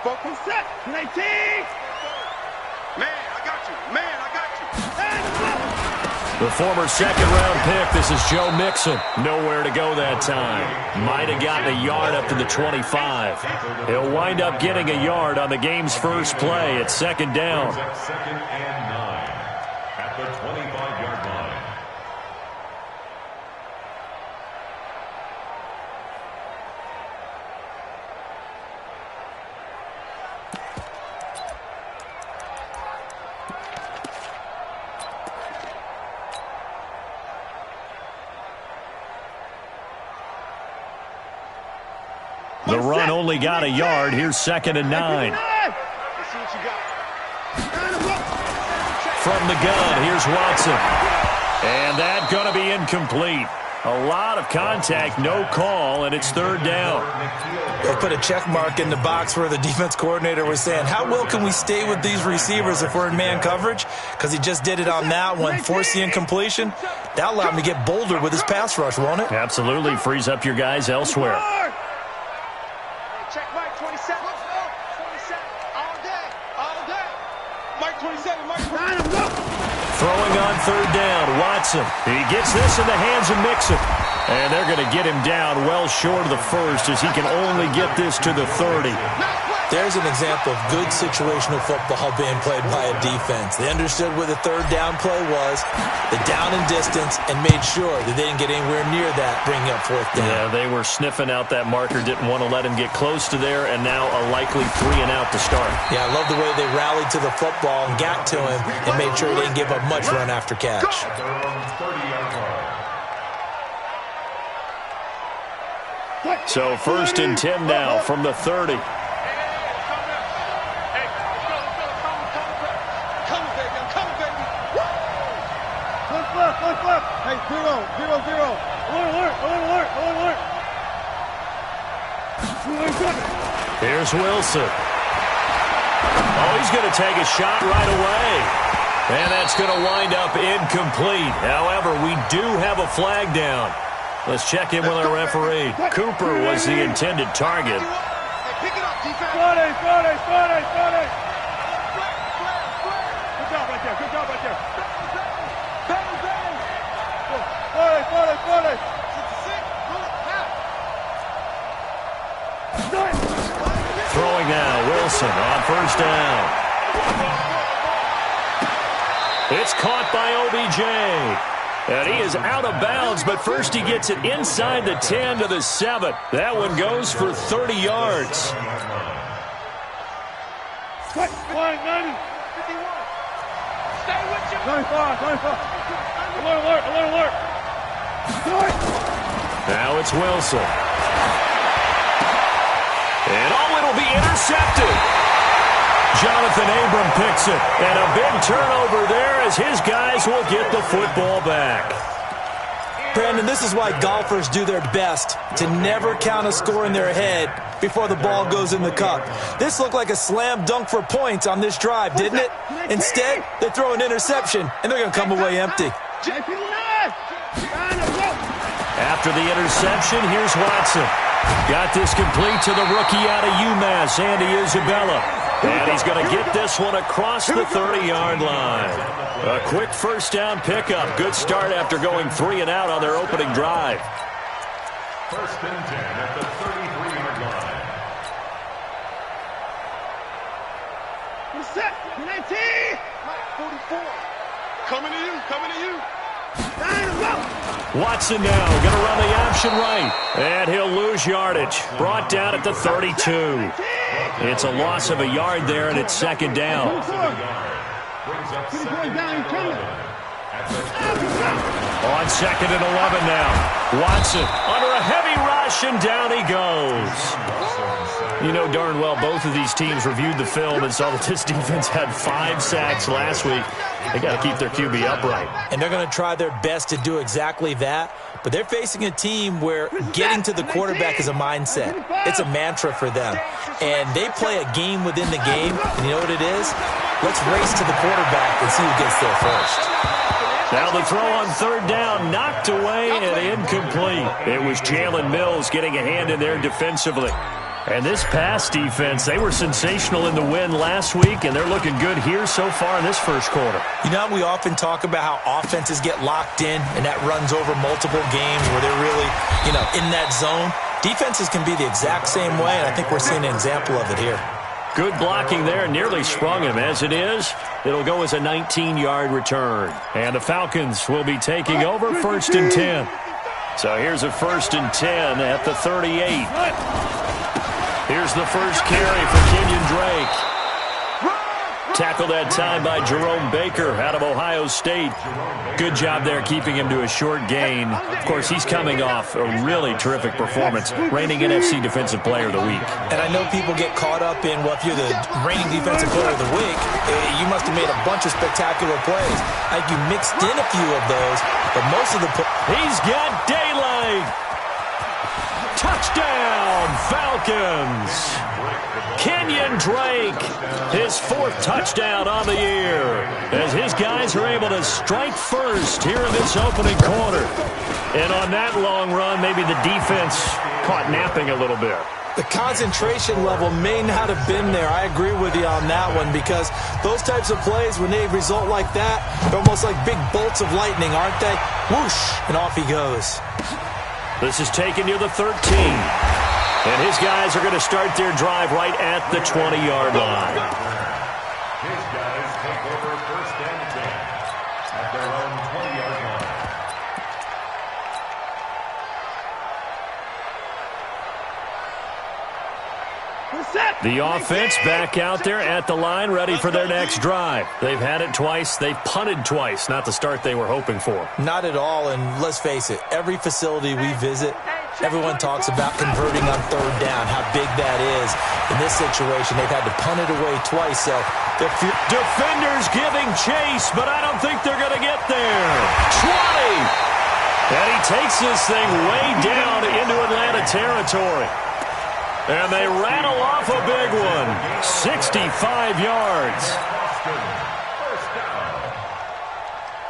Focus. Set. 19. Man, I got you. Man, I got you. The former second-round pick, this is Joe Mixon. Nowhere to go that time. Might have gotten a yard up to the 25. He'll wind up getting a yard on the game's first play at second down. Second and 9 at the 25-yard line. The run only got a yard. Here's second and 9. From the gun, here's Watson. And that's going to be incomplete. A lot of contact, no call, and it's third down. They put a check mark in the box where the defense coordinator was saying, how well can we stay with these receivers if we're in man coverage? Because he just did it on that one, forced the incompletion. That allowed him to get bolder with his pass rush, won't it? Absolutely, frees up your guys elsewhere. Check Mike 27. 27. All day. All day. Mike 27. Mike 27. Throwing on third down, Watson. He gets this in the hands of Mixon. And they're going to get him down well short of the first as he can only get this to the 30. There's an example of good situational football being played by a defense. They understood where the third down play was, the down and distance, and made sure that they didn't get anywhere near that, bringing up fourth down. Yeah, they were sniffing out that marker, didn't want to let him get close to there, and now a likely 3 and out to start. Yeah, I love the way they rallied to the football and got to him and made sure he didn't give up much run after catch. So first and 10 now from the 30. Hey, 0, 0, 0. Alert, alert, alert, alert. Here's Wilson. Oh, he's going to take a shot right away. And that's going to wind up incomplete. However, we do have a flag down. Let's check in with our referee. Cooper was the intended target. Hey, pick it up, defense. Friday. Good job right there. Good job right there. Friday. Throwing now, Wilson on first down. It's caught by OBJ. And he is out of bounds, but first he gets it inside the 10 to the 7. That one goes for 30 yards. Quick, 90. 51. Stay with you. 25. Alert. Now it's Wilson. And it'll be intercepted. Jonathan Abram picks it. And a big turnover there as his guys will get the football back. Brandon, this is why golfers do their best to never count a score in their head before the ball goes in the cup. This looked like a slam dunk for points on this drive, didn't it? Instead, they throw an interception, and they're going to come away empty. After the interception, here's Watson. Got this complete to the rookie out of UMass, Andy Isabella. And he's going to get this one across the 30-yard line. A quick first down pickup. Good start after going 3 and out on their opening drive. First and 10 at the 33-yard line. Set. 19. 44. Coming to you. Watson now going to run the option right. And he'll lose yardage. Brought down at the 32. It's a loss of a yard there, and it's second down. On second and 11 now. Watson under a heavy rush, and down he goes. You know darn well both of these teams reviewed the film and saw that this defense had 5 sacks last week. They got to keep their QB upright. And they're going to try their best to do exactly that. But they're facing a team where getting to the quarterback is a mindset. It's a mantra for them. And they play a game within the game. And you know what it is? Let's race to the quarterback and see who gets there first. Now the throw on third down, knocked away and incomplete. It was Jalen Mills getting a hand in there defensively. And this pass defense, they were sensational in the win last week, and they're looking good here so far in this first quarter. You know, we often talk about how offenses get locked in, and that runs over multiple games where they're really, in that zone. Defenses can be the exact same way, and I think we're seeing an example of it here. Good blocking there, nearly sprung him. As it is, it'll go as a 19-yard return. And the Falcons will be taking over 1st and 10. So here's a 1st and 10 at the 38. Here's the first carry for Kenyon Drake. Tackled that time by Jerome Baker out of Ohio State. Good job there keeping him to a short gain. Of course, he's coming off a really terrific performance, reigning NFC Defensive Player of the Week. And I know people get caught up in, well, if you're the reigning Defensive Player of the Week, you must have made a bunch of spectacular plays. I think you mixed in a few of those, but most of the... He's got daylight! Touchdown, Falcons! Kenyon Drake, his 4th touchdown on the year, as his guys are able to strike first here in this opening quarter. And on that long run, maybe the defense caught napping a little bit. The concentration level may not have been there. I agree with you on that one, because those types of plays, when they result like that, they're almost like big bolts of lightning, aren't they? Whoosh, and off he goes. This is taken near the 13. And his guys are going to start their drive right at the 20-yard line. His guys take over 1st and 10 at their own 20-yard line. The offense back out there at the line, ready for their next drive. They've had it twice. They've punted twice. Not the start they were hoping for. Not at all, and let's face it, every facility we visit, everyone talks about converting on 3rd down, how big that is. In this situation, they've had to punt it away twice, so defenders giving chase, but I don't think they're going to get there. 20! And he takes this thing way down into Atlanta territory. And they rattle off a big one. 65 yards.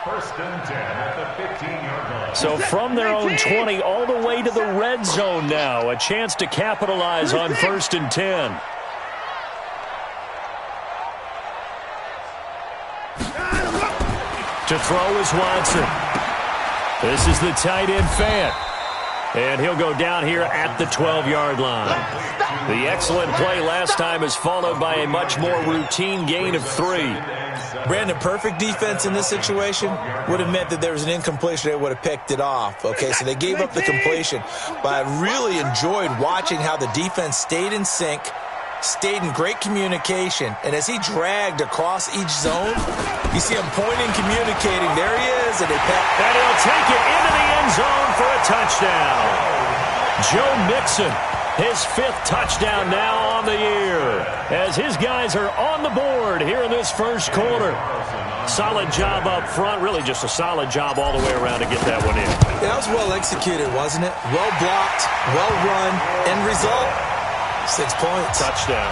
First and 10 at the 15-yard line. So from their own 20 all the way to the red zone now. A chance to capitalize on 1st and 10. To throw is Watson. This is the tight end Fant. And he'll go down here at the 12-yard line. The excellent play last time is followed by a much more routine gain of 3. Brandon, perfect defense in this situation would have meant that there was an incompletion. They would have picked it off. Okay, so they gave up the completion. But I really enjoyed watching how the defense stayed in sync, stayed in great communication, and as he dragged across each zone, you see him pointing, communicating. There he is, and and he'll take it into the end zone for a touchdown. Joe Mixon, his 5th touchdown now on the year, as his guys are on the board here in this first quarter. Solid job up front, really just a solid job all the way around to get that one in. That was well executed, wasn't it? Well blocked, well run, end result, 6 points. Touchdown.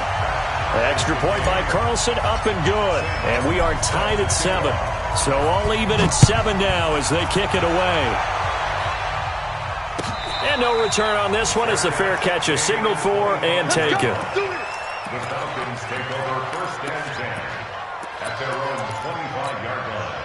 Extra point by Carlson, up and good. And we are tied at 7. So all even at 7 now as they kick it away. And no return on this one as the fair catch is signaled for and taken. The Falcons take over 1st and 10 at their own 25-yard line.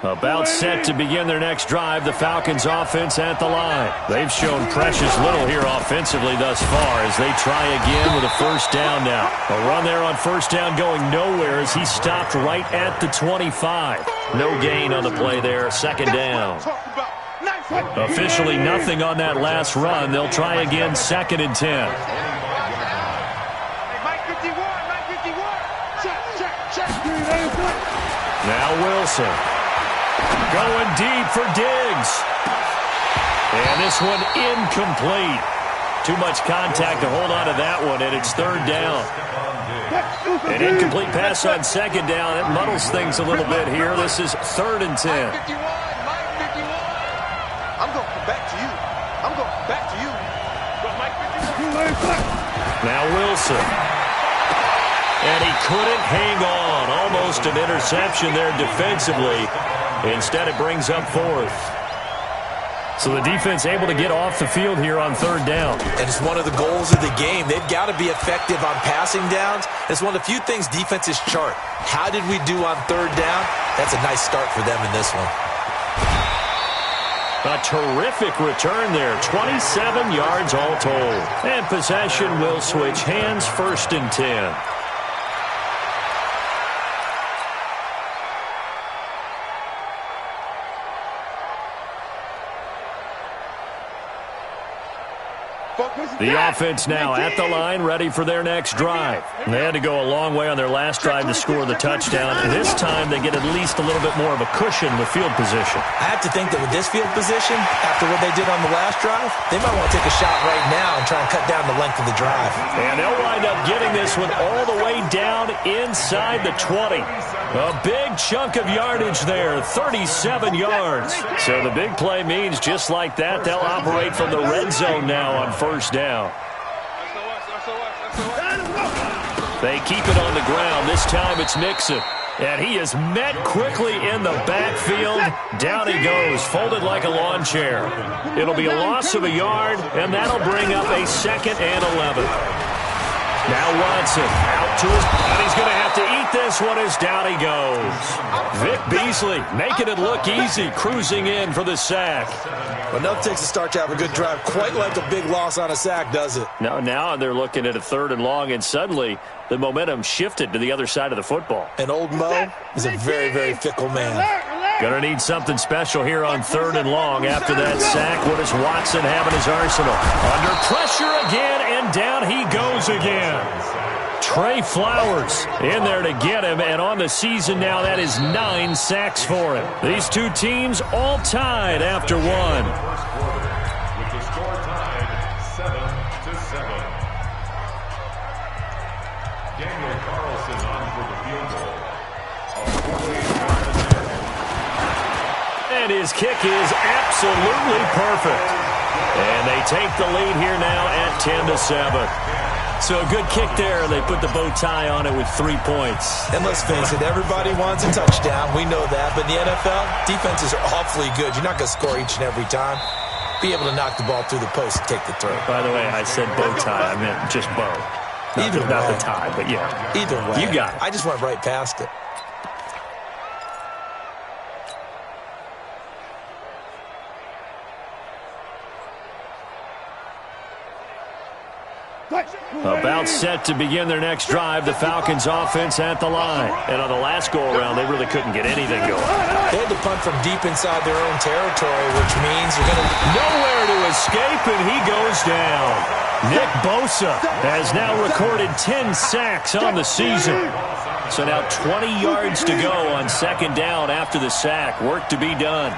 About set to begin their next drive, the Falcons offense at the line. They've shown precious little here offensively thus far as they try again with a 1st down now. A run there on 1st down going nowhere as he stopped right at the 25. No gain on the play there, 2nd down. Officially nothing on that last run. They'll try again 2nd and 10. Now Wilson. Going deep for Diggs. And this one incomplete. Too much contact to hold on to that one, and it's 3rd down. An incomplete pass on 2nd down. It muddles things a little bit here. This is 3rd and 10. I'm going back to you. I'm going back to you. Now Wilson. And he couldn't hang on. Almost an interception there defensively. Instead, it brings up 4th. So the defense able to get off the field here on third down. And it's one of the goals of the game. They've got to be effective on passing downs. It's one of the few things defenses chart. How did we do on third down? That's a nice start for them in this one. A terrific return there. 27 yards all told. And possession will switch hands, 1st and 10. The offense now at the line, ready for their next drive. They had to go a long way on their last drive to score the touchdown. This time they get at least a little bit more of a cushion with field position. I have to think that with this field position, after what they did on the last drive, they might want to take a shot right now and try and cut down the length of the drive. And they'll wind up getting this one all the way down inside the 20. A big chunk of yardage there, 37 yards. So the big play means just like that, they'll operate from the red zone now on 1st down. They keep it on the ground. This time it's Nixon. And he is met quickly in the backfield. Down he goes, folded like a lawn chair. It'll be a loss of a yard, and that'll bring up a 2nd and 11. Now Watson out to his, and he's going to have to eat this one as down he goes. Vic Beasley making it look easy, cruising in for the sack. But enough takes a start to have a good drive, quite like a big loss on a sack, does it? Now they're looking at a 3rd and long, and suddenly the momentum shifted to the other side of the football. And old Mo is a very, very fickle man. Gonna need something special here on 3rd and long. After that sack, what does Watson have in his arsenal? Under pressure again, and down he goes again. Trey Flowers in there to get him, and on the season now, that is 9 sacks for him. These two teams all tied after one. With the score tied 7-7. Daniel Carlson on for the field goal. And his kick is absolutely perfect. And they take the lead here now at 10-7. So a good kick there. They put the bow tie on it with 3 points. And let's face it, everybody wants a touchdown. We know that. But in the NFL, defenses are awfully good. You're not going to score each and every time. Be able to knock the ball through the post and take the throw. By the way, I said bow tie. I meant just bow. Not the tie, but yeah. Either way. You got it. I just went right past it. About set to begin their next drive, the Falcons offense at the line. And on the last go-around, they really couldn't get anything going. They had to punt from deep inside their own territory, which means you're going to... Nowhere to escape, and he goes down. Nick Bosa has now recorded 10 sacks on the season. So now 20 yards to go on 2nd down after the sack. Work to be done.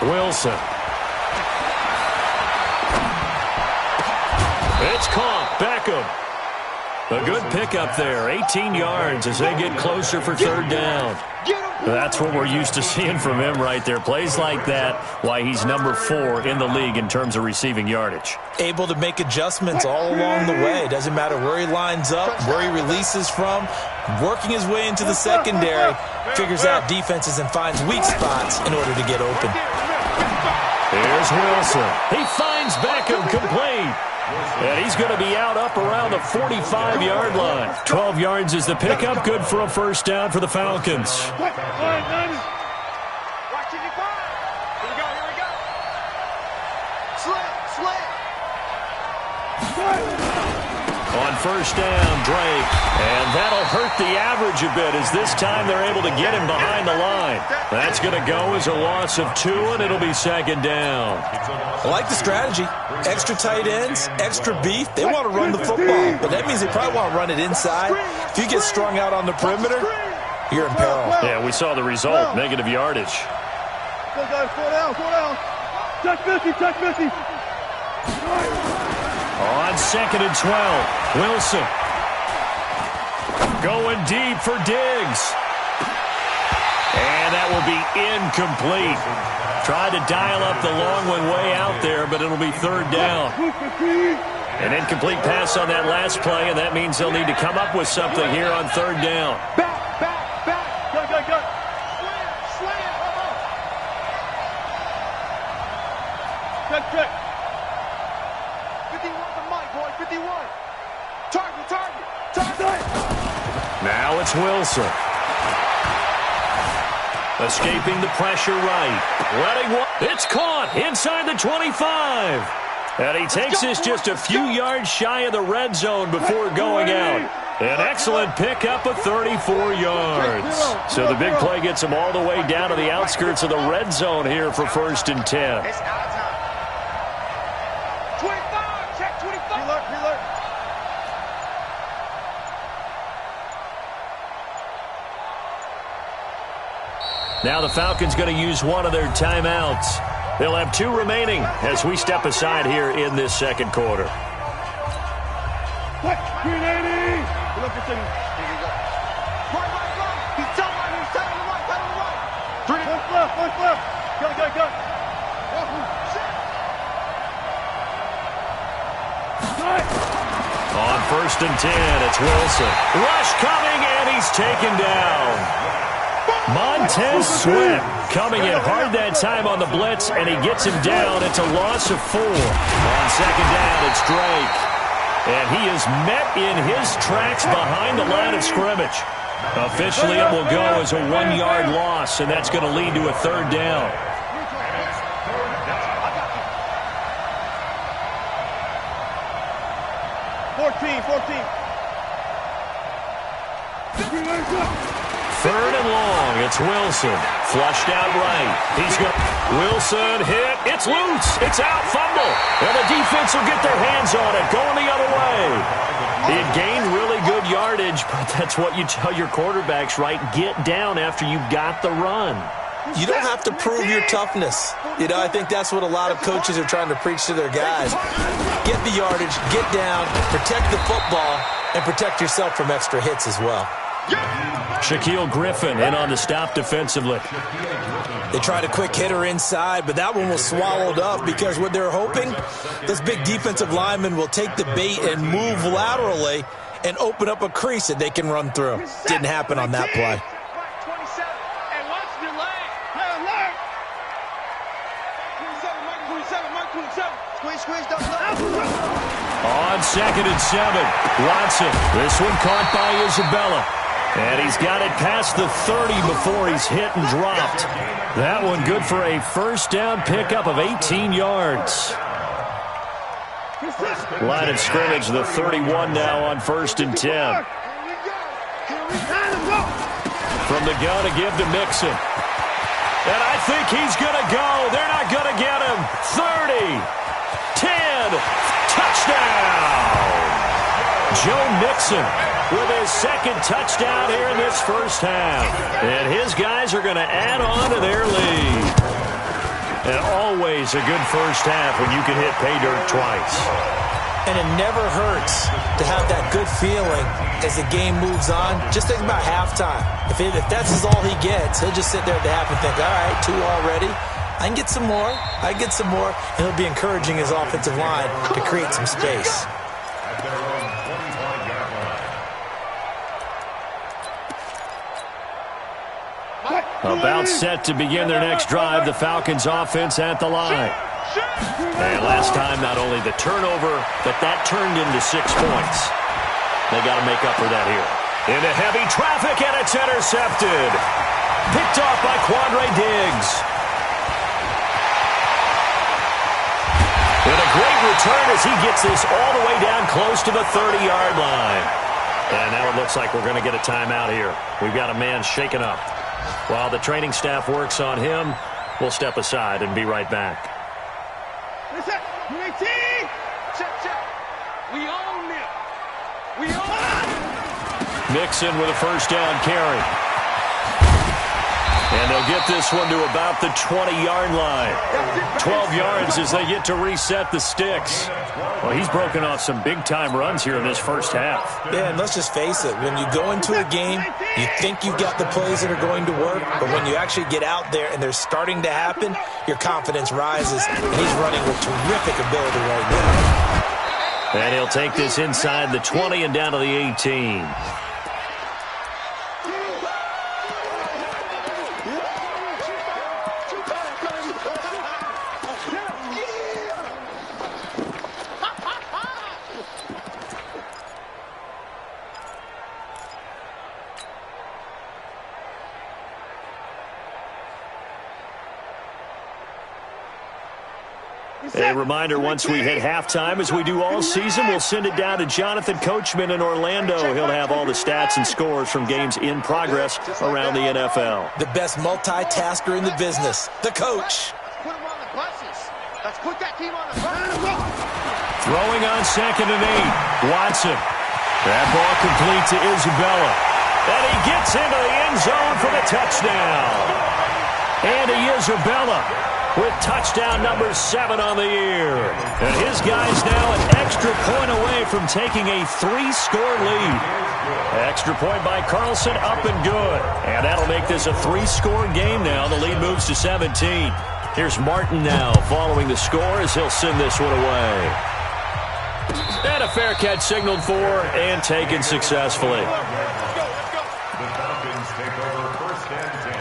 Wilson. It's caught. Beckham. A good pickup there. 18 yards as they get closer for 3rd down. That's what we're used to seeing from him right there. Plays like that, why he's number 4 in the league in terms of receiving yardage. Able to make adjustments all along the way. Doesn't matter where he lines up, where he releases from. Working his way into the secondary. Figures out defenses and finds weak spots in order to get open. Here's Wilson. He finds Beckham complete. And he's going to be out up around the 45-yard line. 12 yards is the pickup. Good for a 1st down for the Falcons. Watch it, you fire. Here we go. Slant. On 1st down, Drake. And that'll hurt the average a bit as this time they're able to get him behind the line. That's going to go as a loss of 2, and it'll be 2nd down. I like the strategy. Extra tight ends, extra beef. They want to run the football, but that means they probably want to run it inside. If you get strung out on the perimeter, you're in peril. Yeah, we saw the result, negative yardage. Go, guys, 4 down. Touch Missy. On 2nd and 12, Wilson. Going deep for Diggs. And that will be incomplete. Tried to dial up the long one way out there, but it'll be 3rd down. An incomplete pass on that last play, and that means they'll need to come up with something here on 3rd down. Back. It's Wilson. Escaping the pressure right. Letting one. It's caught inside the 25. And he takes us just a few yards shy of the red zone before going out. An excellent pickup of 34 yards. So the big play gets him all the way down to the outskirts of the red zone here for 1st and 10. It's our time. 25. Check 25. Reload. Now the Falcons going to use one of their timeouts. They'll have 2 remaining as we step aside here in this second quarter. What? 380. Look at the. Right. He's telling the right. Push left. Go. On 1st and 10, it's Wilson. Rush coming, and he's taken down. Montez Sweat coming in hard that time on the blitz, and he gets him down. It's a loss of 4. On 2nd down, it's Drake. And he is met in his tracks behind the line of scrimmage. Officially, it will go as a 1-yard loss, and that's going to lead to a 3rd down. Third and long. It's Wilson. Flushed out right. He's got Wilson hit. It's loose. It's out. Fumble. And the defense will get their hands on it. Going the other way. It gained really good yardage, but that's what you tell your quarterbacks, right? Get down after you got the run. You don't have to prove your toughness. I think that's what a lot of coaches are trying to preach to their guys. Get the yardage, get down, protect the football, and protect yourself from extra hits as well. Shaquille Griffin in on the stop defensively. They tried a quick hitter inside, but that one was swallowed up because what they're hoping, this big defensive lineman will take the bait and move laterally and open up a crease that they can run through. Didn't happen on that play. On 2nd and 7, Watson. This one caught by Isabella. And he's got it past the 30 before he's hit and dropped. That one good for a 1st down pickup of 18 yards. Line of scrimmage, the 31 now on 1st and 10. From the gun to give to Mixon. And I think he's going to go. They're not going to get him. 30, 10, touchdown. Joe Mixon with his 2nd touchdown here in this 1st half. And his guys are going to add on to their lead. And always a good 1st half when you can hit pay dirt twice. And it never hurts to have that good feeling as the game moves on. Just think about halftime. If that's all he gets, he'll just sit there at the half and think, all right, 2 already. I can get some more. And he'll be encouraging his offensive line to create some space. About set to begin their next drive, the Falcons offense at the line. And last time, not only the turnover, but that turned into 6 points. They got to make up for that here. Into heavy traffic, and it's intercepted. Picked off by Quandre Diggs. And a great return as he gets this all the way down close to the 30-yard line. And now it looks like we're going to get a timeout here. We've got a man shaken up. While the training staff works on him, we'll step aside and be right back. We own it. We own it. Mixon with a 1st down carry. And they'll get this one to about the 20-yard line. 12 yards as they get to reset the sticks. Well, he's broken off some big-time runs here in this 1st half. Yeah, and let's just face it. When you go into a game, you think you've got the plays that are going to work, but when you actually get out there and they're starting to happen, your confidence rises, and he's running with terrific ability right now. And he'll take this inside the 20 and down to the 18. A reminder, once we hit halftime, as we do all season, we'll send it down to Jonathan Coachman in Orlando. He'll have all the stats and scores from games in progress around the NFL. The best multitasker in the business, the coach. Put him on the buses. Let's put that team on the buses. Throwing on 2nd and 8. Watson. That ball complete to Isabella. And he gets into the end zone for the touchdown. Andy Isabella with touchdown number 7 on the year. And his guy's now an extra point away from taking a 3-score lead. Extra point by Carlson, up and good. And that'll make this a 3-score game now. The lead moves to 17. Here's Martin now following the score as he'll send this one away. And a fair catch signaled for and taken successfully. The Falcons take over 1st and 10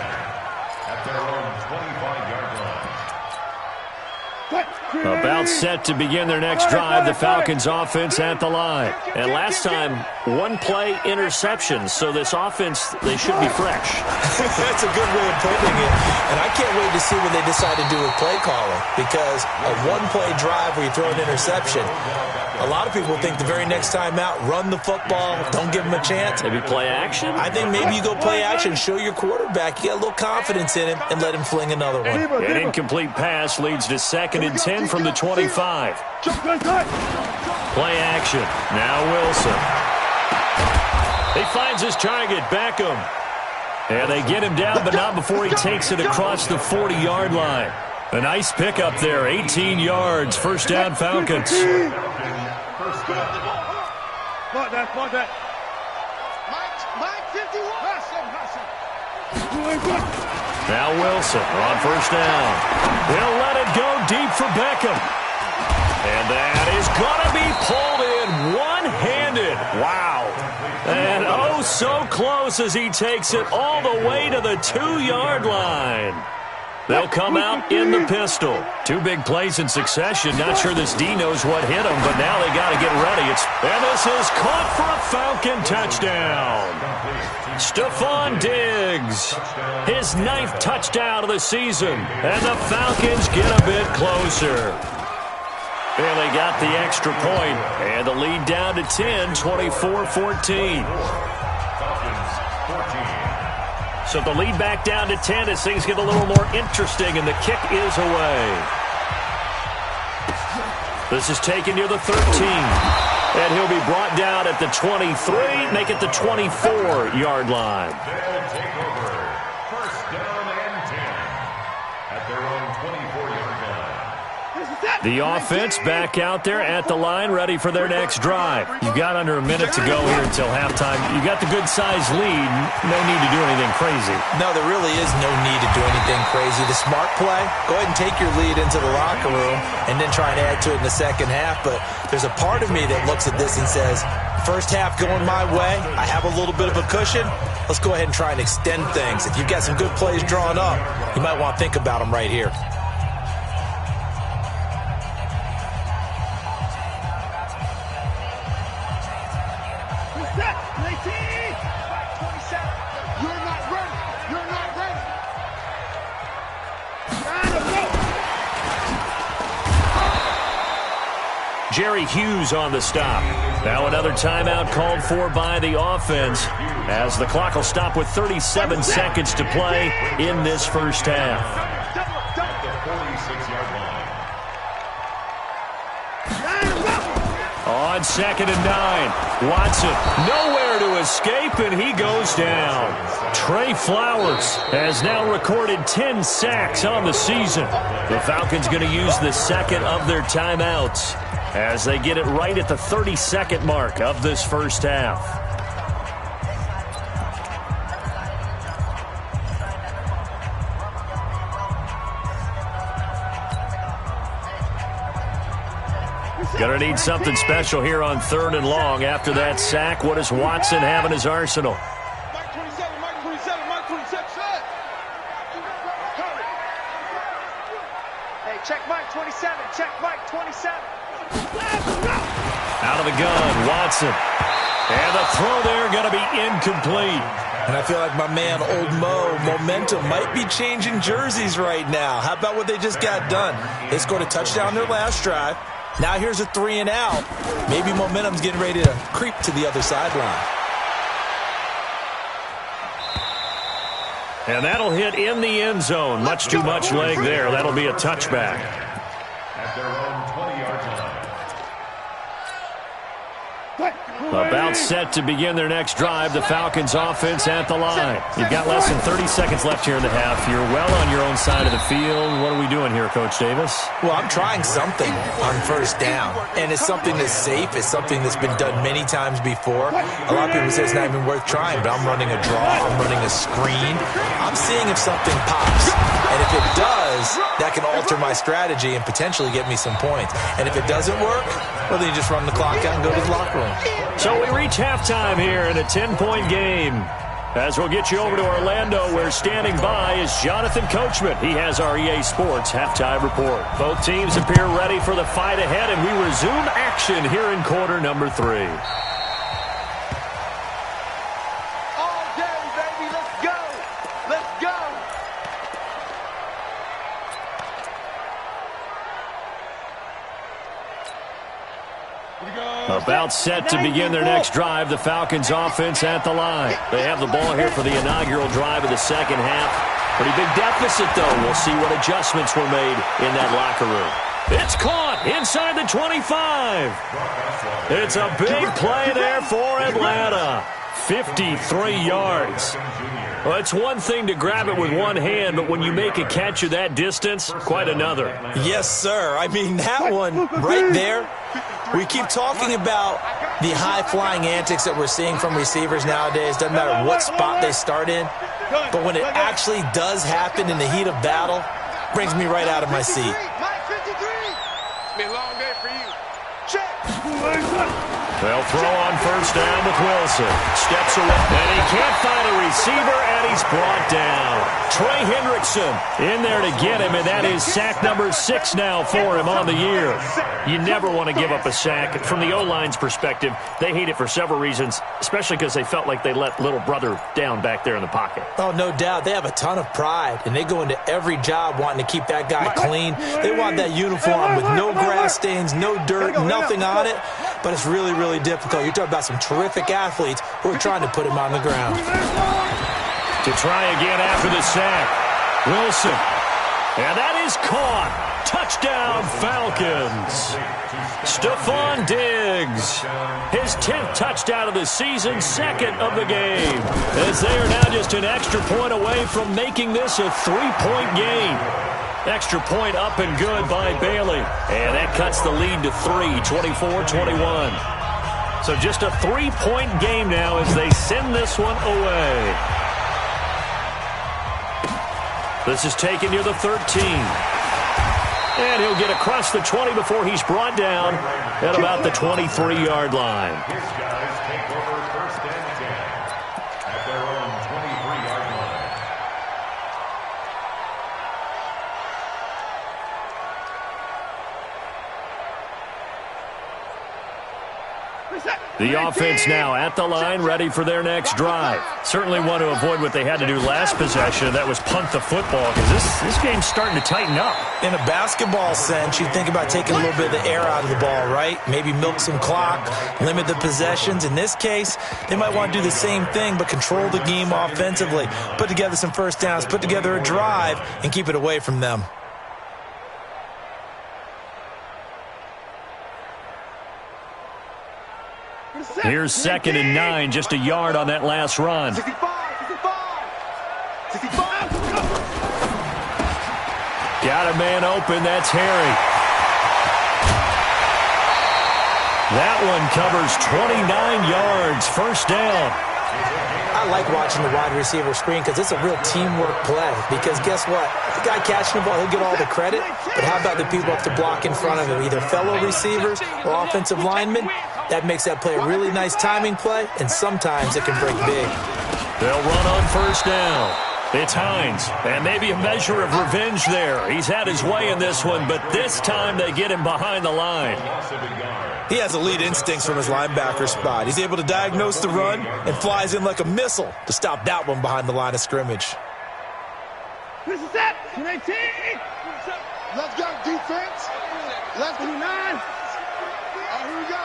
at their own 25-yard line. About set to begin their next drive, the Falcons offense at the line. And last time, 1-play interception, so this offense, they should be fresh. That's a good way of putting it. And I can't wait to see what they decide to do with play calling, because a 1-play drive where you throw an interception, a lot of people think the very next time out, run the football, don't give them a chance. Maybe play action? I think maybe you go play action, show your quarterback, you get a little confidence in him, and let him fling another one. An incomplete pass leads to 2nd and 10 from the 25. Play action. Now Wilson. He finds his target, Beckham. And they get him down, but not before he takes it across the 40-yard line. A nice pickup there, 18 yards, 1st down Falcons. Mike 51. Now Wilson on 1st down. He'll let it go deep for Beckham. And that is going to be pulled in one-handed. Wow. And oh, so close as he takes it all the way to the 2-yard line. They'll come out in the pistol. 2 big plays in succession. Not sure this D knows what hit him, but now they got to get ready. And this is caught for a Falcon touchdown. Stephon Diggs, his 9th touchdown of the season. And the Falcons get a bit closer. And they got the extra point, and the lead down to 10, 24-14. So the lead back down to 10 as things get a little more interesting, and the kick is away. This is taken near the 13. And he'll be brought down at the 23, make it the 24-yard line. They'll take over 1st down and 10 at their own 24-yard line. The offense back out there at the line, ready for their next drive. You've got under a minute to go here until halftime. You've got the good-sized lead. No need to do anything crazy. No, there really is no need to do anything crazy. The smart play, go ahead and take your lead into the locker room and then try and add to it in the second half. But there's a part of me that looks at this and says, first half going my way, I have a little bit of a cushion. Let's go ahead and try and extend things. If you've got some good plays drawn up, you might want to think about them right here. Jerry Hughes on the stop. Now another timeout called for by the offense as the clock will stop with 37 seconds to play in this first half. At the 46-yard line. On 2nd and 9, Watson nowhere to escape, and he goes down. Trey Flowers has now recorded 10 sacks on the season. The Falcons going to use the second of their timeouts as they get it right at the 30-second mark of this first half. Gonna need something special here on 3rd and long. After that sack, what does Watson have in his arsenal? Mike 27, Mike 27, Mike 27. Hey, check Mike 27, check Mike 27. Out of the gun, Watson. And the throw there going to be incomplete. And I feel like my man, Old Mo, momentum might be changing jerseys right now. How about what they just got done? They scored a touchdown their last drive. Now here's a 3 and out. Maybe momentum's getting ready to creep to the other sideline. And that'll hit in the end zone. Much too much leg there. That'll be a touchback. At their own 20-yard line. About set to begin their next drive. The Falcons offense at the line. You've got less than 30 seconds left here in the half. You're well on your own side of the field. What are we doing here, Coach Davis? Well, I'm trying something on first down. And it's something that's safe. It's something that's been done many times before. A lot of people say it's not even worth trying, but I'm running a draw. I'm running a screen. I'm seeing if something pops. And if it does, that can alter my strategy and potentially get me some points. And if it doesn't work, well, then you just run the clock out and go to the locker room. So we reach halftime here in a 10-point game. As we'll get you over to Orlando, where standing by is Jonathan Coachman. He has our EA Sports halftime report. Both teams appear ready for the fight ahead, and we resume action here in quarter number 3. All day, baby. Let's go. Let's go. About set to begin their next drive. The Falcons offense at the line. They have the ball here for the inaugural drive of the second half. Pretty big deficit, though. We'll see what adjustments were made in that locker room. It's caught inside the 25. It's a big play there for Atlanta. 53 yards. Well, it's one thing to grab it with one hand, but when you make a catch of that distance, quite another. Yes, sir. I mean, that one right there, we keep talking about the high-flying antics that we're seeing from receivers nowadays. Doesn't matter what spot they start in, but when it actually does happen in the heat of battle, brings me right out of my seat. Mike 53. It's been a long day for you. Check. They'll throw on first down with Wilson. Steps away, and he can't find a receiver, and he's brought down. Trey Hendrickson in there to get him, and that is sack number 6 now for him on the year. You never want to give up a sack. From the O-line's perspective, they hate it for several reasons, especially because they felt like they let little brother down back there in the pocket. Oh, no doubt. They have a ton of pride, and they go into every job wanting to keep that guy clean. They want that uniform with no grass stains, no dirt, nothing on it, but it's really, really difficult. You're talking about some terrific athletes who are trying to put him on the ground. To try again after the sack, Wilson. And that is caught. Touchdown, Falcons. Stephon Diggs. His 10th touchdown of the season, second of the game. As they are now just an extra point away from making this a 3-point game. Extra point up and good by Bailey. And that cuts the lead to 3, 24-21. So just a 3-point game now as they send this one away. This is taken near the 13. And he'll get across the 20 before he's brought down at about the 23-yard line. His guys take over first and 10 at their own 23-yard line. The offense now at the line, ready for their next drive. Certainly want to avoid what they had to do last possession. That was punt the football, because this game's starting to tighten up. In a basketball sense, you think about taking a little bit of the air out of the ball, right? Maybe milk some clock, limit the possessions. In this case, they might want to do the same thing, but control the game offensively. Put together some first downs, put together a drive, and keep it away from them. Here's 2nd and 9, just a yard on that last run. 65. Got a man open, that's Harry. That one covers 29 yards, first down. I like watching the wide receiver screen because it's a real teamwork play. Because guess what? The guy catching the ball, he'll get all the credit. But how about the people up to block in front of him, either fellow receivers or offensive linemen? That makes that play a really nice timing play, and sometimes it can break big. They'll run on first down. It's Hines, and maybe a measure of revenge there. He's had his way in this one, but this time they get him behind the line. He has elite instincts from his linebacker spot. He's able to diagnose the run and flies in like a missile to stop that one behind the line of scrimmage. This is it. 18. Let's go, defense. Let's go. 29. Here we go.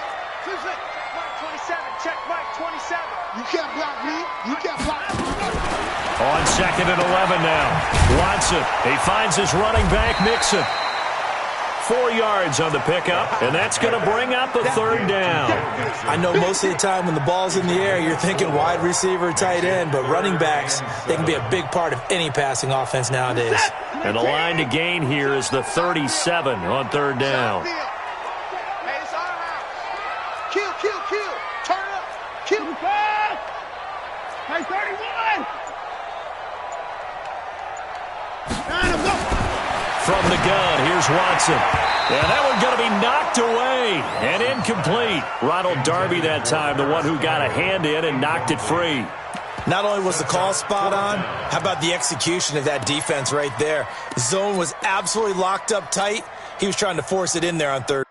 Mike 27. Check Mike 27. You can't block me. You can't block me. On 2nd and 11 now. Watson, he finds his running back, Mixon. 4 yards on the pickup, and that's going to bring up a 3rd down. I know most of the time when the ball's in the air, you're thinking wide receiver, tight end, but running backs, they can be a big part of any passing offense nowadays. And the line to gain here is the 37 on 3rd down. Hey, it's our house. Kill. Turn up. Kill. Hey, 31. 9 of them. From the gun, here's Watson. And that one going to be knocked away and incomplete. Ronald Darby that time, the one who got a hand in and knocked it free. Not only was the call spot on, how about the execution of that defense right there? The zone was absolutely locked up tight. He was trying to force it in there on 3rd.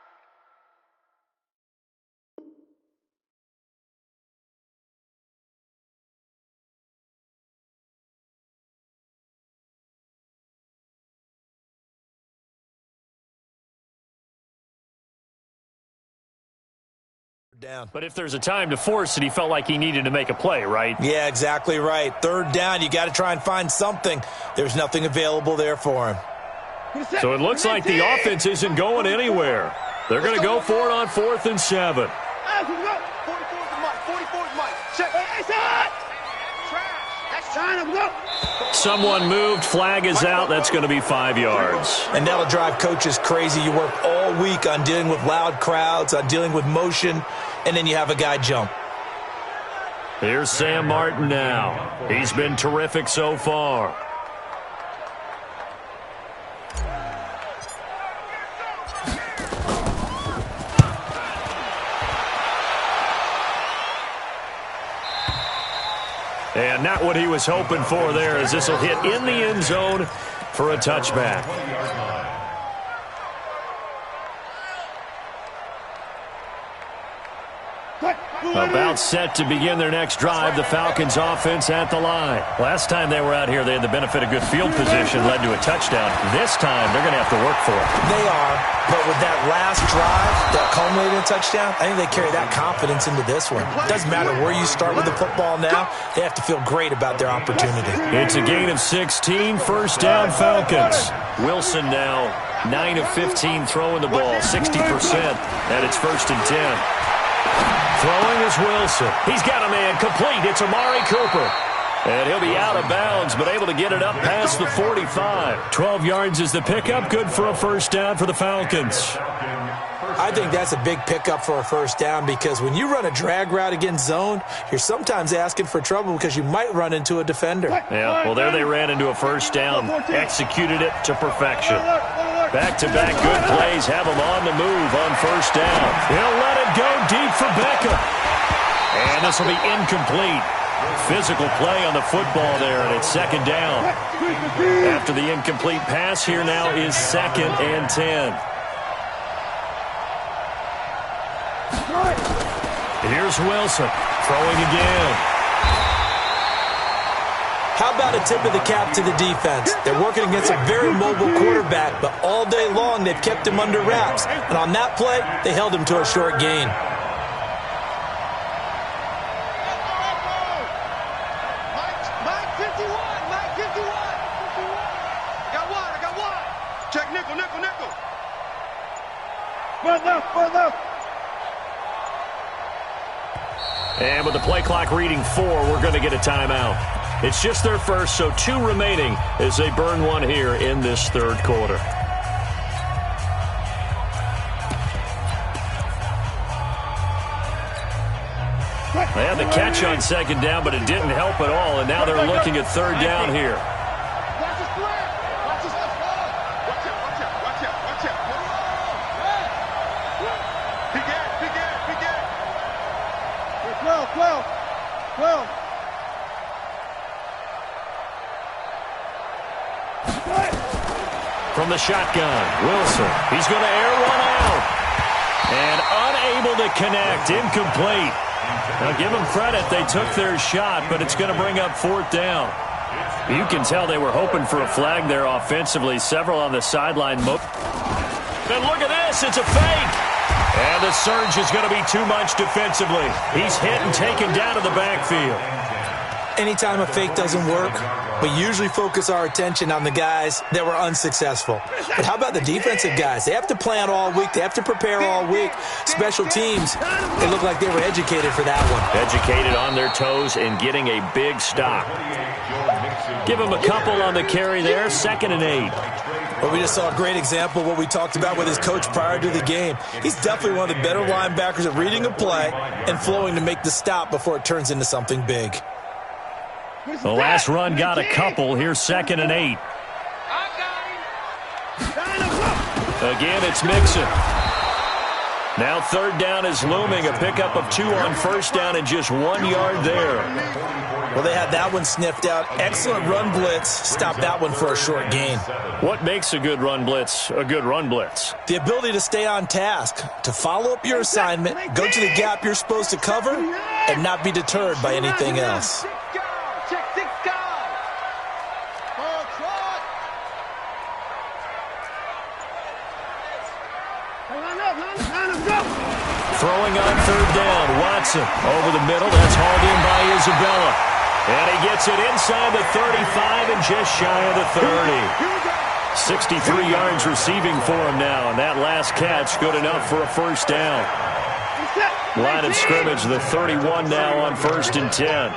Down. But if there's a time to force it, he felt like he needed to make a play, right? Yeah, exactly right. 3rd down, you got to try and find something. There's nothing available there for him. So it looks like the offense isn't going anywhere. They're going to go for it on 4th and 7. 44's Mike. Check. Someone moved, flag is out. That's going to be 5 yards. And that'll drive coaches crazy. You work all week on dealing with loud crowds, on dealing with motion, and then you have a guy jump. Here's Sam Martin now. He's been terrific so far. And not what he was hoping for there, as this will hit in the end zone for a touchback. About set to begin their next drive, the Falcons offense at the line. Last time they were out here, they had the benefit of good field position, led to a touchdown. This time, they're going to have to work for it. They are, but with that last drive that culminated in a touchdown, I think they carry that confidence into this one. It doesn't matter where you start with the football now, they have to feel great about their opportunity. It's a gain of 16, 1st down Falcons. Wilson now 9 of 15 throwing the ball, 60%, and it's 1st and 10. Throwing is Wilson. He's got a man complete. It's Amari Cooper. And he'll be out of bounds, but able to get it up past the 45. 12 yards is the pickup. Good for a 1st down for the Falcons. I think that's a big pickup for a 1st down because when you run a drag route against zone, you're sometimes asking for trouble because you might run into a defender. Yeah, well, there they ran into a 1st down. Executed it to perfection. Back-to-back good plays have him on the move on 1st down. He'll let it go deep for Beckham. And this will be incomplete. Physical play on the football there, and it's 2nd down. After the incomplete pass, here now is 2nd and 10. Here's Wilson throwing again. How about a tip of the cap to the defense? They're working against a very mobile quarterback, but all day long they've kept him under wraps. And on that play, they held him to a short gain. Mike 51. I got one. Check nickel. Further left. And with the play clock reading 4, we're going to get a timeout. It's just their first, so 2 remaining as they burn one here in this 3rd quarter. They had the catch on 2nd down, but it didn't help at all, and now they're looking at 3rd down here. Watch the square. Watch out. Big gap. 12. from the shotgun. Wilson, he's going to air one out. And unable to connect, incomplete. Now, give them credit. They took their shot, but it's going to bring up 4th down. You can tell they were hoping for a flag there offensively. Several on the sideline. And look at this. It's a fake. And the surge is going to be too much defensively. He's hit and taken down to the backfield. Anytime a fake doesn't work, we usually focus our attention on the guys that were unsuccessful. But how about the defensive guys? They have to plan all week. They have to prepare all week. Special teams, they look like they were educated for that one. Educated on their toes and getting a big stop. Give him a couple on the carry there. 2nd and 8. Well, we just saw a great example of what we talked about with his coach prior to the game. He's definitely one of the better linebackers at reading a play and flowing to make the stop before it turns into something big. The last run got a couple. Here's 2nd and 8. Again, it's Mixon. Now 3rd down is looming. A pickup of 2 on 1st down and just 1 yard there. Well, they had that one sniffed out. Excellent run blitz. Stop that one for a short gain. What makes a good run blitz a good run blitz? The ability to stay on task, to follow up your assignment, go to the gap you're supposed to cover, and not be deterred by anything else. Throwing on 3rd down. Watson over the middle. That's hauled in by Isabella. And he gets it inside the 35 and just shy of the 30. 63 yards receiving for him now. And that last catch good enough for a 1st down. Line of scrimmage, the 31 now on 1st and 10.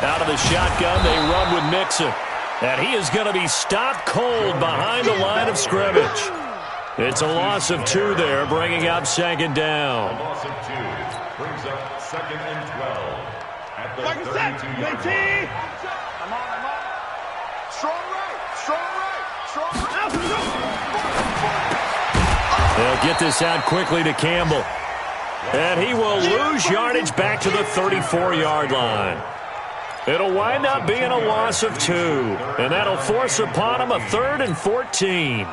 Out of the shotgun, they run with Mixon. And he is going to be stopped cold behind the line of scrimmage. It's a loss of 2 there, bringing up 2nd down. A loss of 2 brings up 2nd and 12 at the 32-yard line. I'm on. Strong right. They'll get this out quickly to Campbell. And he will lose yardage back to the 34-yard line. It'll wind up being a loss of 2. And that'll force upon him a 3rd and 14.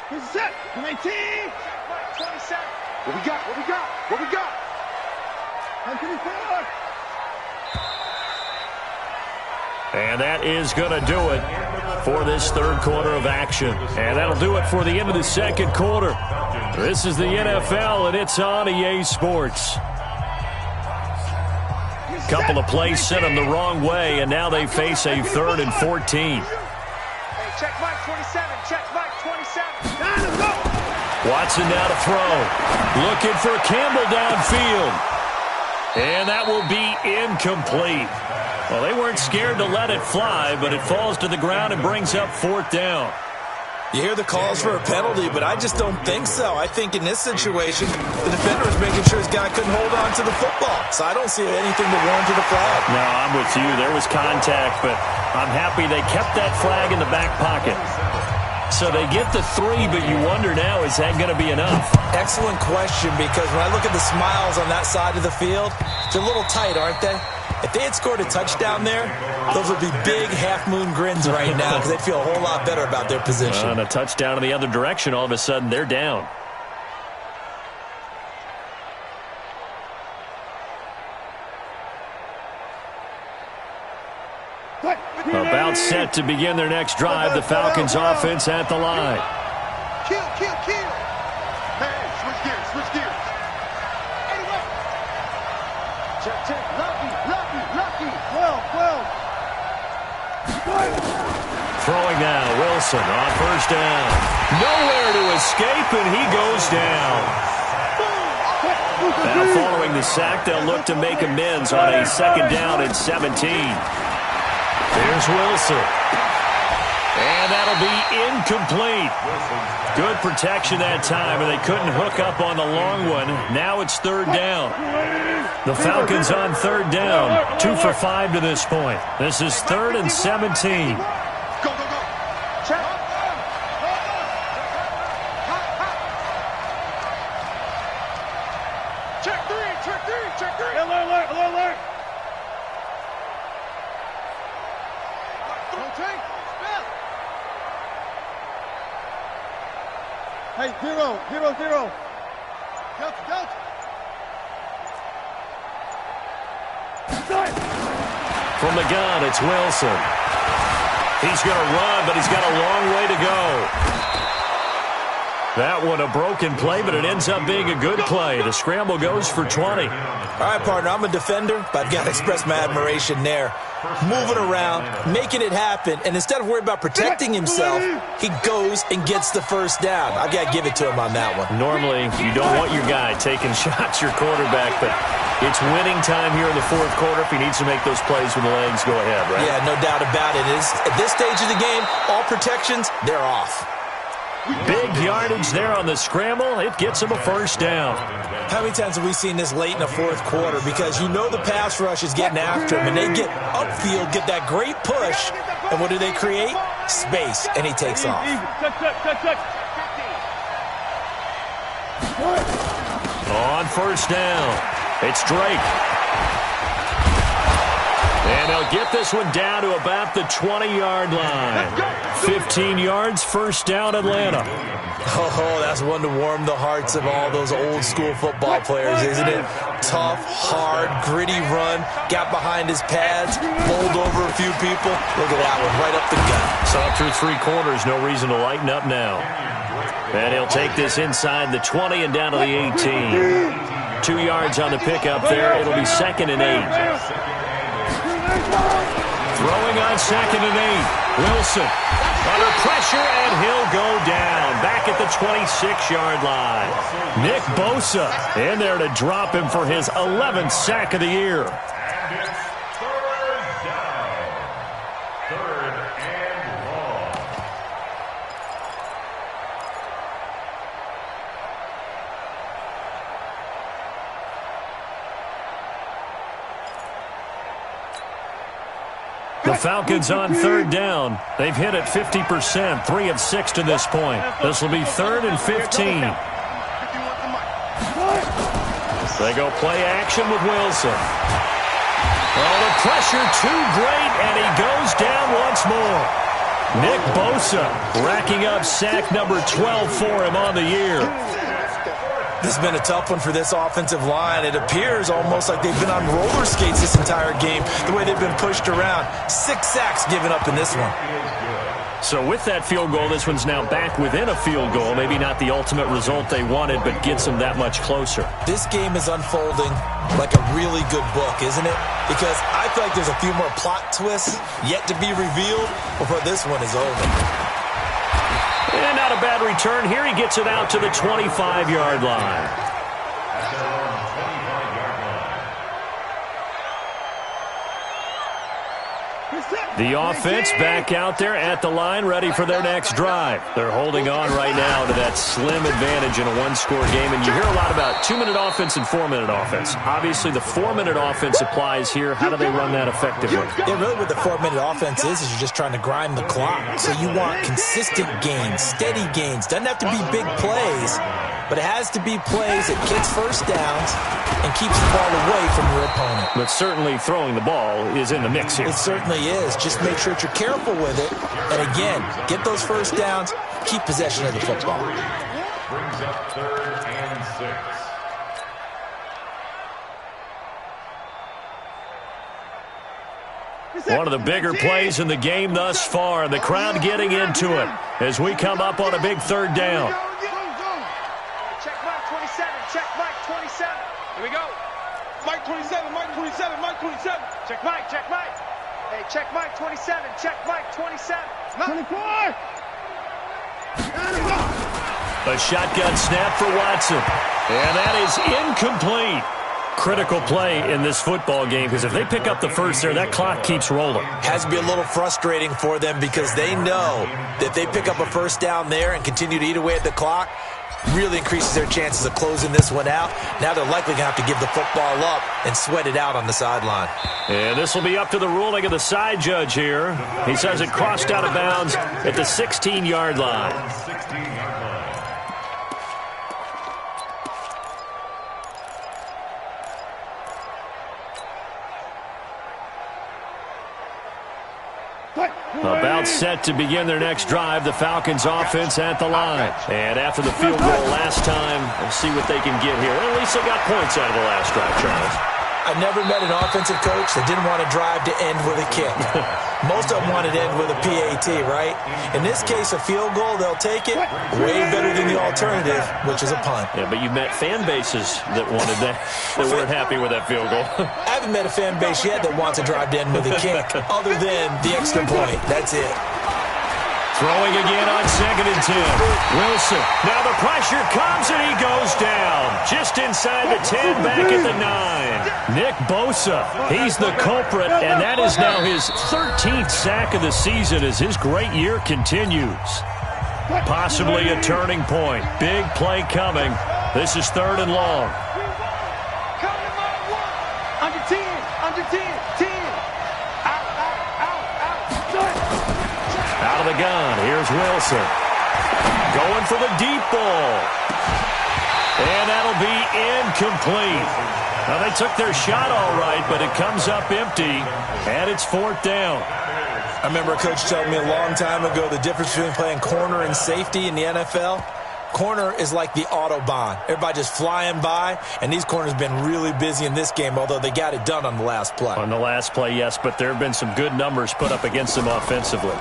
Who's set? 19. 27. What we got? 124. And that is going to do it for this 3rd quarter of action. And that'll do it for the end of the 2nd quarter. This is the NFL, and it's on EA Sports. Couple of plays sent them the wrong way, and now they face a 3rd and 14. Hey, check Mike 27. Check Mike 27. Watson now to throw. Looking for Campbell downfield. And that will be incomplete. Well, they weren't scared to let it fly, but it falls to the ground and brings up 4th down. You hear the calls for a penalty, but I just don't think so. I think in this situation, the defender was making sure his guy couldn't hold on to the football. So I don't see anything to warrant a flag. No, I'm with you. There was contact, but I'm happy they kept that flag in the back pocket. So they get the 3, but you wonder now, is that going to be enough? Excellent question, because when I look at the smiles on that side of the field, they're a little tight, aren't they? If they had scored a touchdown there, those would be big half-moon grins right now because they'd feel a whole lot better about their position. On a touchdown in the other direction, all of a sudden, they're down. About set to begin their next drive. The Falcons offense at the line. Kill. Hey, switch gears. Anyway. Check. Lucky. Well. Throwing now, Wilson on 1st down. Nowhere to escape, and he goes down. Now following the sack, they'll look to make amends on a 2nd down and 17. Here's Wilson. And that'll be incomplete. Good protection that time, and they couldn't hook up on the long one. Now it's 3rd down. The Falcons on 3rd down. 2 for 5 to this point. This is 3rd and 17. Go. Check. Check 3. Alert. Hey, 0-0-0. From the gun, it's Wilson. He's going to run, but he's got a long way to go. That one a broken play, but it ends up being a good play. The scramble goes for 20. All right, partner, I'm a defender, but I've got to express my admiration there. Moving around, making it happen, and instead of worrying about protecting himself, he goes and gets the first down. I've got to give it to him on that one. Normally, you don't want your guy taking shots, your quarterback, but it's winning time here in the fourth quarter. If he needs to make those plays with the legs, go ahead, right? Yeah, no doubt about it. At this stage of the game, all protections, they're off. Big yardage there on the scramble. It gets him a first down. How many times have we seen this late in the fourth quarter? Because you know the pass rush is getting after him, and they get upfield, get that great push, and what do they create? Space, and he takes off. On first down, it's Drake. And they'll get this one down to about the 20-yard line. 15 yards, first down, Atlanta. Oh, that's one to warm the hearts of all those old-school football players, isn't it? Tough, hard, gritty run, got behind his pads, bowled over a few people. Look at that one, right up the gut. Saw through three quarters, no reason to lighten up now. And he'll take this inside the 20 and down to the 18. 2 yards on the pickup there. It'll be 2nd and 8. Throwing on 2nd and 8. Wilson under pressure, and he'll go down back at the 26-yard line. Nick Bosa in there to drop him for his 11th sack of the year. And it's third down. Third and long. The Falcons on third down. They've hit it 50%, 3 of 6 to this point. This will be 3rd and 15. They go play action with Wilson. Oh, the pressure too great, and he goes down once more. Nick Bosa racking up sack number 12 for him on the year. This has been a tough one for this offensive line. It appears almost like they've been on roller skates this entire game, the way they've been pushed around. 6 sacks given up in this one. So with that field goal, this one's now back within a field goal. Maybe not the ultimate result they wanted, but gets them that much closer. This game is unfolding like a really good book, isn't it? Because I feel like there's a few more plot twists yet to be revealed before this one is over. And not a bad return. Here he gets it out to the 25-yard line. At their own 25-yard line. The offense back out there at the line, ready for their next drive. They're holding on right now to that slim advantage in a one-score game. And you hear a lot about 2-minute offense and 4-minute offense. Obviously, the 4-minute offense applies here. How do they run that effectively? Yeah, really what the 4-minute offense is you're just trying to grind the clock. So you want consistent gains, steady gains. Doesn't have to be big plays, but it has to be plays that gets first downs and keeps the ball away from your opponent. But certainly throwing the ball is in the mix here. It certainly is. Just make sure that you're careful with it. And again, get those first downs, keep possession of the football. Brings up 3rd and 6. One of the bigger plays in the game thus far. The crowd getting into it as we come up on a big 3rd down. Check Mike 27. Check Mike 27. Here we go. Mike 27. Mike 27. Mike 27. Check Mike. Check Mike. Hey, check Mike 27. Check Mike 27. 24! A shotgun snap for Watson. And that is incomplete. Critical play in this football game because if they pick up the first there, that clock keeps rolling. Has to be a little frustrating for them because they know that if they pick up a first down there and continue to eat away at the clock, really increases their chances of closing this one out. Now they're likely going to have to give the football up and sweat it out on the sideline. And this will be up to the ruling of the side judge here. He says it crossed out of bounds at the 16-yard line. 16-yard line. About set to begin their next drive, the Falcons offense at the line. And after the field goal last time, we'll see what they can get here. At least they got points out of the last drive, Charles. I never met an offensive coach that didn't want to drive to end with a kick. Most of them wanted to end with a PAT, right? In this case, a field goal, they'll take it. Way better than the alternative, which is a punt. Yeah, but you met fan bases that wanted that weren't happy with that field goal. I haven't met a fan base yet that wants to drive to end with a kick, other than the extra point. That's it. Throwing again on 2nd and 10. Wilson. Now the pressure comes and he goes down. Just inside the 10, back at the 9. Nick Bosa, he's the culprit, and that is now his 13th sack of the season as his great year continues. Possibly a turning point. Big play coming. This is 3rd and long. Under 10, under 10, 10. Out of the gun, here's Wilson. Going for the deep ball. And that'll be incomplete. Now, they took their shot all right, but it comes up empty, and it's 4th down. I remember a coach telling me a long time ago the difference between playing corner and safety in the NFL. Corner is like the Autobahn. Everybody just flying by, and these corners have been really busy in this game, although they got it done on the last play. On the last play, yes, but there have been some good numbers put up against them offensively.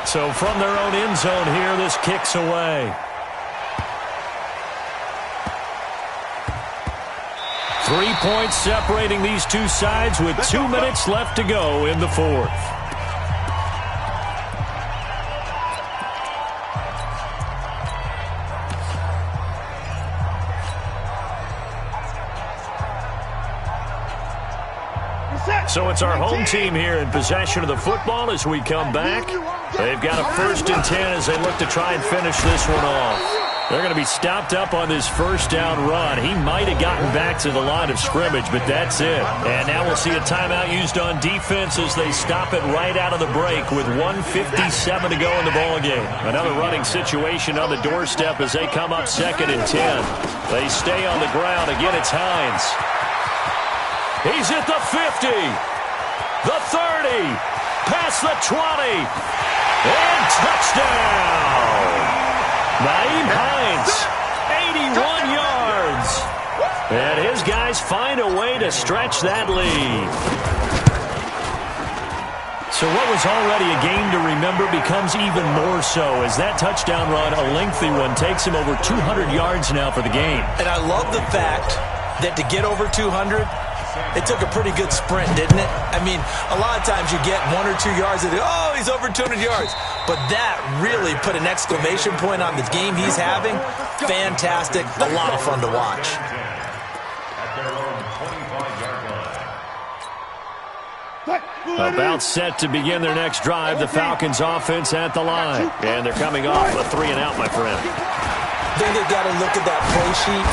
So from their own end zone here, this kicks away. 3 points separating these two sides with 2 minutes left to go in the 4th. So it's our home team here in possession of the football as we come back. They've got a 1st and 10 as they look to try and finish this one off. They're going to be stopped up on this 1st down run. He might have gotten back to the line of scrimmage, but that's it. And now we'll see a timeout used on defense as they stop it right out of the break with 1:57 to go in the ballgame. Another running situation on the doorstep as they come up 2nd and 10. They stay on the ground. Again, it's Hines. He's at the 50, the 30, past the 20, and touchdown! Nyheim Hines, 81 yards. And his guys find a way to stretch that lead. So what was already a game to remember becomes even more so as that touchdown run, a lengthy one, takes him over 200 yards now for the game. And I love the fact that to get over 200, it took a pretty good sprint, didn't it? I mean, a lot of times you get 1 or 2 yards and oh, he's over 200 yards. But that really put an exclamation point on the game he's having. Fantastic. A lot of fun to watch. About set to begin their next drive, the Falcons offense at the line. And they're coming off a 3 and out, my friend. I think they've got to look at that play sheet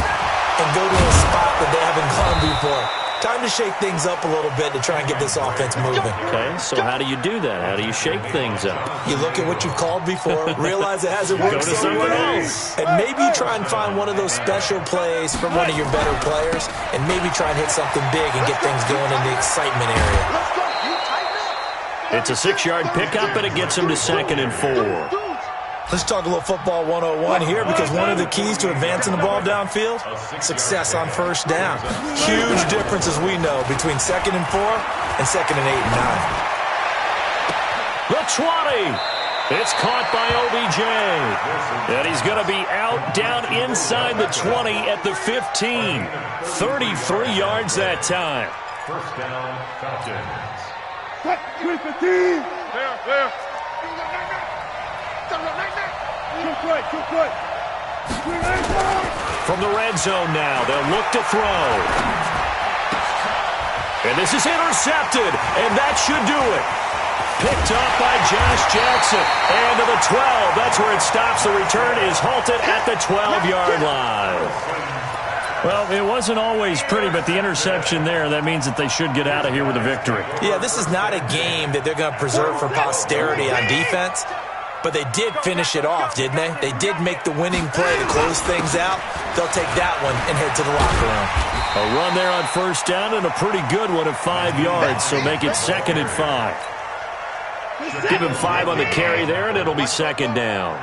and go to a spot that they haven't gone before. Time to shake things up a little bit to try and get this offense moving. Okay, so how do you do that? How do you shake things up? You look at what you've called before, realize it hasn't worked somewhere else, and maybe try and find one of those special plays from one of your better players, and maybe try and hit something big and get things going in the excitement area. It's a 6-yard pickup, and it gets him to 2nd and 4. Let's talk a little football 101 here, because one of the keys to advancing the ball downfield, success on 1st down. Huge difference, as we know, between 2nd and 4 and 2nd and 8 and 9. The 20. It's caught by OBJ. And he's going to be out down inside the 20 at the 15. 33 yards that time. 1st down, Falcons. Clear. From the red zone now, they'll look to throw. And this is intercepted, and that should do it. Picked up by Josh Jackson. And to the 12, that's where it stops. The return is halted at the 12-yard line. Well, it wasn't always pretty, but the interception there, that means that they should get out of here with a victory. Yeah, this is not a game that they're going to preserve for posterity on defense. But they did finish it off, didn't they? They did make the winning play to close things out. They'll take that one and head to the locker room. A run there on 1st down and a pretty good one of 5 yards, so make it 2nd and 5. Give him 5 on the carry there, and it'll be second down.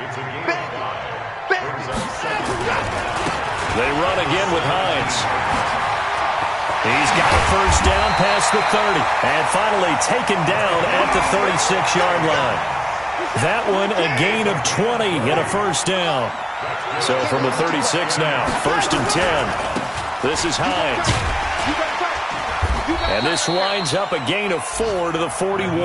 They run again with Hines. He's got a first down past the 30. And finally taken down at the 36-yard line. That one a gain of 20 and a first down. So from the 36 now, first and 10. This is Hines. And this winds up a gain of 4 to the 41.